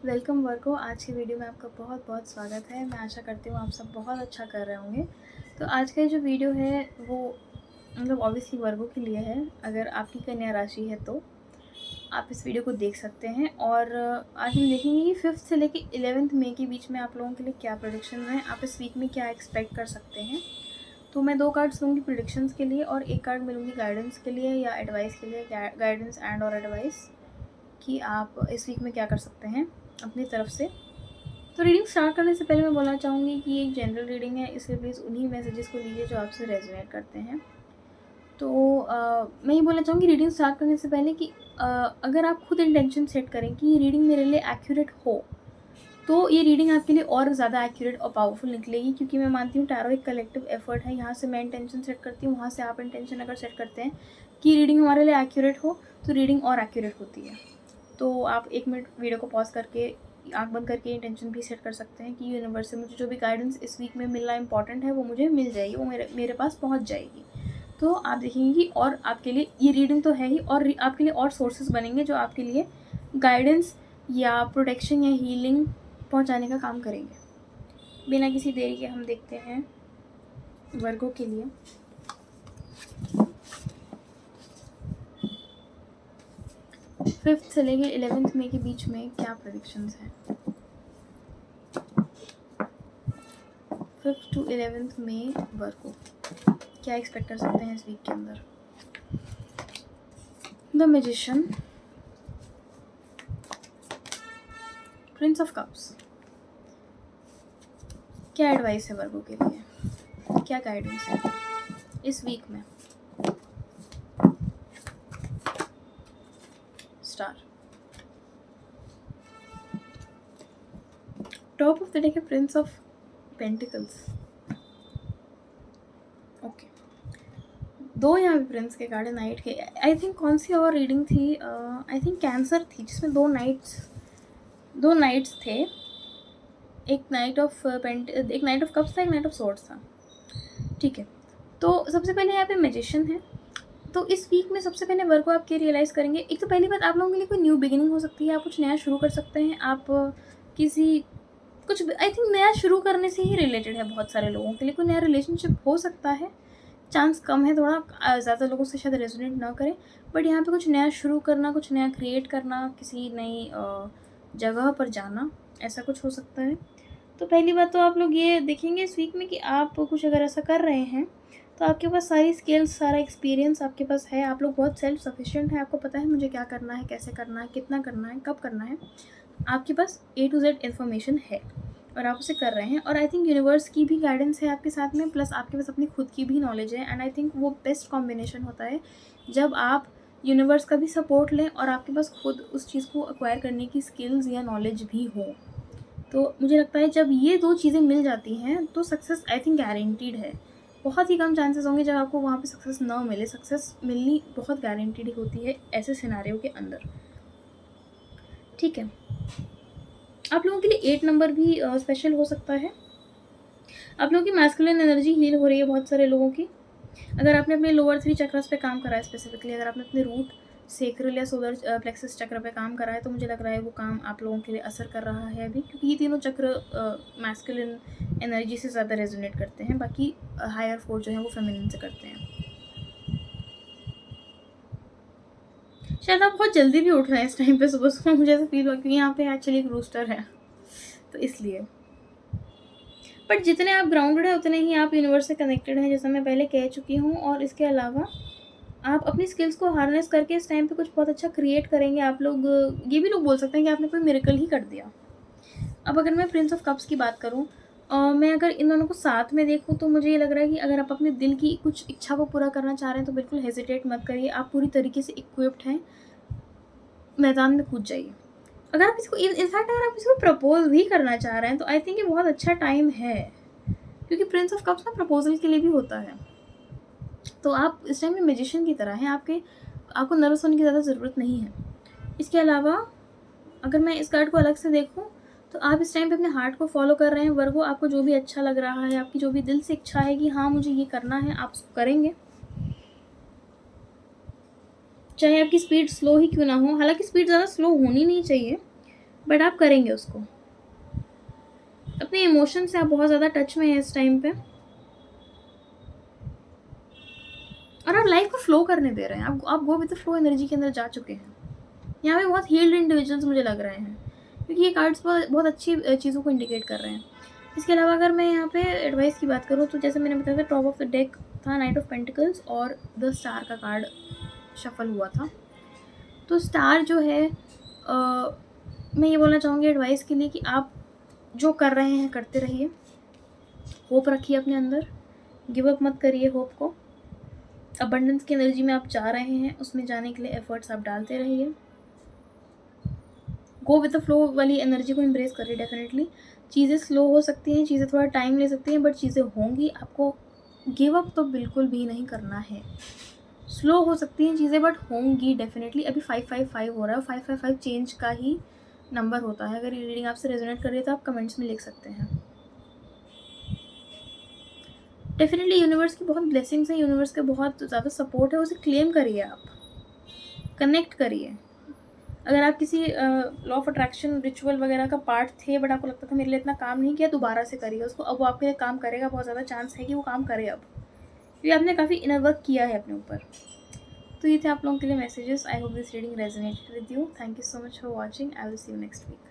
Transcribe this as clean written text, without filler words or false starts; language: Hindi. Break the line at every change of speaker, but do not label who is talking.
वेलकम वर्गो। आज की वीडियो में आपका बहुत बहुत स्वागत है। मैं आशा करती हूँ आप सब बहुत अच्छा कर रहे होंगे। तो आज का जो वीडियो है वो मतलब ऑब्वियसली वर्गो के लिए है। अगर आपकी कन्या राशि है तो आप इस वीडियो को देख सकते हैं। और आज हम देखेंगे कि 5th से लेकर 11th मई के बीच में आप लोगों के लिए क्या प्रेडिक्शंस हैं, आप इस वीक में क्या एक्सपेक्ट कर सकते हैं। तो मैं 2 कार्ड्स लूँगी प्रेडिक्शंस के लिए और 1 कार्ड मिलूँगी गाइडेंस के लिए या एडवाइस के लिए, गाइडेंस एंड और एडवाइस कि आप इस वीक में क्या कर सकते हैं अपनी तरफ से। तो रीडिंग स्टार्ट करने से पहले मैं बोलना चाहूँगी कि ये एक जनरल रीडिंग है, इसलिए प्लीज़ उन्हीं मैसेजेस को लीजिए जो आपसे रेजोनेट करते हैं। तो मैं ये बोलना चाहूँगी रीडिंग स्टार्ट करने से पहले कि अगर आप खुद इंटेंशन सेट करें कि ये रीडिंग मेरे लिए एक्यूरेट हो, तो ये रीडिंग आपके लिए और ज़्यादा एक्यूरेट और पावरफुल निकलेगी। क्योंकि मैं मानती हूँ टैरो एक कलेक्टिव एफर्ट है। यहाँ से मैं इंटेंशन सेट करती हूँ, वहाँ से आप इंटेंशन अगर सेट करते हैं कि रीडिंग हमारे लिए एक्यूरेट हो, तो रीडिंग और एक्यूरेट होती है। तो आप 1 मिनट वीडियो को पॉज करके आँख बंद करके इंटेंशन भी सेट कर सकते हैं कि यूनिवर्स से मुझे जो भी गाइडेंस इस वीक में मिलना इंपॉर्टेंट है वो मुझे मिल जाएगी, वो मेरे पास पहुंच जाएगी। तो आप देखेंगे कि और आपके लिए ये रीडिंग तो है ही, और आपके लिए और सोर्सेज बनेंगे जो आपके लिए गाइडेंस या प्रोटेक्शन या हीलिंग पहुंचाने का काम करेंगे। बिना किसी देरी के हम देखते हैं वर्गों के लिए। 5th से लेके 11th मई के बीच में क्या प्रेडिक्शंस हैं। 5th to 11th मई वर्गो क्या एक्सपेक्ट कर सकते हैं इस वीक के अंदर। The magician, Prince of cups, क्या एडवाइस है वर्गो के लिए, क्या गाइडेंस है इस वीक में। Star, top of the deck है प्रिंस ऑफ पेंटिकल्स। ओके, 2 यहाँ पे प्रिंस के कार्ड है, नाइट के। आई थिंक कौन सी और रीडिंग थी, आई थिंक कैंसर थी, जिसमें 2 नाइट्स थे। एक नाइट ऑफ कप्स था, एक नाइट ऑफ सोर्ड्स था। ठीक है, तो सबसे पहले यहाँ पे मैजिशियन है। तो इस वीक में सबसे पहले वर्क को आप क्या रियलाइज़ करेंगे। एक तो पहली बात, आप लोगों के लिए कोई न्यू बिगिनिंग हो सकती है, आप कुछ नया शुरू कर सकते हैं। आप किसी कुछ आई थिंक नया शुरू करने से ही रिलेटेड है। बहुत सारे लोगों के लिए कोई नया रिलेशनशिप हो सकता है, चांस कम है थोड़ा, ज़्यादा लोगों से शायद रेजोनेट ना करें, बट यहाँ पे कुछ नया शुरू करना, कुछ नया क्रिएट करना, किसी नई जगह पर जाना, ऐसा कुछ हो सकता है। तो पहली बात तो आप लोग ये देखेंगे इस वीक में कि आप कुछ अगर ऐसा कर रहे हैं तो आपके पास सारी स्किल्स, सारा एक्सपीरियंस आपके पास है। आप लोग बहुत सेल्फ सफिशिएंट हैं, आपको पता है मुझे क्या करना है, कैसे करना है, कितना करना है, कब करना है। आपके पास A to Z इन्फॉर्मेशन है और आप उसे कर रहे हैं। और आई थिंक यूनिवर्स की भी गाइडेंस है आपके साथ में, प्लस आपके पास अपनी खुद की भी नॉलेज है। एंड आई थिंक वो बेस्ट कॉम्बिनेशन होता है जब आप यूनिवर्स का भी सपोर्ट लें और आपके पास खुद उस चीज़ को एक्वायर करने की स्किल्स या नॉलेज भी हो। तो मुझे लगता है जब ये 2 चीज़ें मिल जाती हैं तो सक्सेस आई थिंक गारंटीड है। बहुत ही कम चांसेस होंगे जब आपको वहाँ पे सक्सेस ना मिले। सक्सेस मिलनी बहुत गारंटीड होती है ऐसे सिनारियों के अंदर। ठीक है, आप लोगों के लिए 8 नंबर भी स्पेशल हो सकता है। आप लोगों की मैस्कुलिन एनर्जी हील हो रही है बहुत सारे लोगों की। अगर आपने अपने लोअर 3 चक्रस पे काम करा है, स्पेसिफिकली अगर आपने अपने रूट, सेक्रल या सोलर प्लेक्सस चक्र पे काम करा है, तो मुझे लग रहा है वो काम आप लोगों के लिए असर कर रहा है अभी, क्योंकि ये तीनों चक्र मैस्कुलिन एनर्जी से ज़्यादा रेजोनेट करते हैं, बाकी हायर फोर्स जो है वो फेमिनिन से करते हैं। शायद आप बहुत जल्दी भी उठ रहे हैं इस टाइम पे, सुबह सुबह मुझे ऐसा फील हुआ, क्योंकि यहाँ पे एक्चुअली एक रूस्टर है तो इसलिए। बट जितने आप ग्राउंडेड है उतने ही आप यूनिवर्स से कनेक्टेड हैं, जैसा मैं पहले कह चुकी हूँ। और इसके अलावा आप अपनी स्किल्स को हार्नेस करके इस टाइम पे कुछ बहुत अच्छा क्रिएट करेंगे। आप लोग ये भी लोग बोल सकते हैं कि आपने कोई मिरेकल ही कर दिया। अब अगर मैं प्रिंस ऑफ कप्स की बात करूँ, मैं अगर इन दोनों को साथ में देखूँ तो मुझे ये लग रहा है कि अगर आप अपने दिल की कुछ इच्छा को पूरा करना चाह रहे हैं तो बिल्कुल हेजिटेट मत करिए। आप पूरी तरीके से इक्विप्ड हैं, मैदान में कूद जाइए। अगर आप इसको इनफैक्ट अगर आप इसको प्रपोज भी करना चाह रहे हैं तो आई थिंक ये बहुत अच्छा टाइम है, क्योंकि प्रिंस ऑफ कप्स ना प्रपोजल के लिए भी होता है। तो आप इस टाइम में मैजिशियन की तरह हैं, आपको नर्वस होने की ज़्यादा ज़रूरत नहीं है। इसके अलावा अगर मैं इस कार्ड को अलग से देखूं तो आप इस टाइम पे अपने हार्ट को फॉलो कर रहे हैं वर्गो। आपको जो भी अच्छा लग रहा है, आपकी जो भी दिल से इच्छा है कि हाँ मुझे ये करना है, आप उसको करेंगे, चाहे आपकी स्पीड स्लो ही क्यों ना हो। हालांकि स्पीड ज़्यादा स्लो होनी नहीं चाहिए, बट आप करेंगे उसको। अपने इमोशन से आप बहुत ज़्यादा टच में हैं इस टाइम पे, और आप लाइफ को फ्लो करने दे रहे हैं। आप go with the flow energy के अंदर जा चुके हैं। यहाँ पे बहुत हील्ड इंडिविजुअल्स मुझे लग रहे हैं, क्योंकि ये कार्ड्स बहुत बहुत अच्छी चीज़ों को इंडिकेट कर रहे हैं। इसके अलावा अगर मैं यहाँ पे एडवाइस की बात करूँ, तो जैसे मैंने बताया था, टॉप ऑफ द डेक था नाइट ऑफ पेंटिकल्स और द स्टार का कार्ड शफल हुआ था। तो स्टार जो है, मैं ये बोलना चाहूँगी एडवाइस के लिए कि आप जो कर रहे हैं करते रहिए, होप रखिए अपने अंदर, गिव अप मत करिए होप को। अबंडेंस की एनर्जी में आप जा रहे हैं, उसमें जाने के लिए एफर्ट्स आप डालते रहिए। गो विद द फ्लो वाली एनर्जी को एम्ब्रेस करिए। डेफिनेटली चीज़ें स्लो हो सकती हैं, चीज़ें थोड़ा टाइम ले सकती हैं, बट चीज़ें होंगी। आपको गिव अप तो बिल्कुल भी नहीं करना है। स्लो हो सकती हैं चीज़ें, बट होंगी डेफिनेटली। अभी 555 हो रहा है, 555 चेंज का ही नंबर होता है। अगर ये रीडिंग आपसे रेजोनेट कर रही है तो आप कमेंट्स में लिख सकते हैं। डेफिनेटली यूनिवर्स की बहुत ब्लेसिंग्स हैं, यूनिवर्स का बहुत ज़्यादा सपोर्ट है, उसे क्लेम करिए, आप कनेक्ट करिए। अगर आप किसी लॉ ऑफ अट्रैक्शन रिचुअल वगैरह का पार्ट थे, बट आपको लगता था मेरे लिए इतना काम नहीं किया, दोबारा से करिए उसको। अब वो आपके लिए काम करेगा, बहुत ज़्यादा चांस है कि वो काम करे अब, क्योंकि आपने काफ़ी इनर वर्क किया है अपने ऊपर। तो ये थे आप लोगों के लिए messages. I hope this reading resonated with you. Thank you so much for watching. I will see you next week.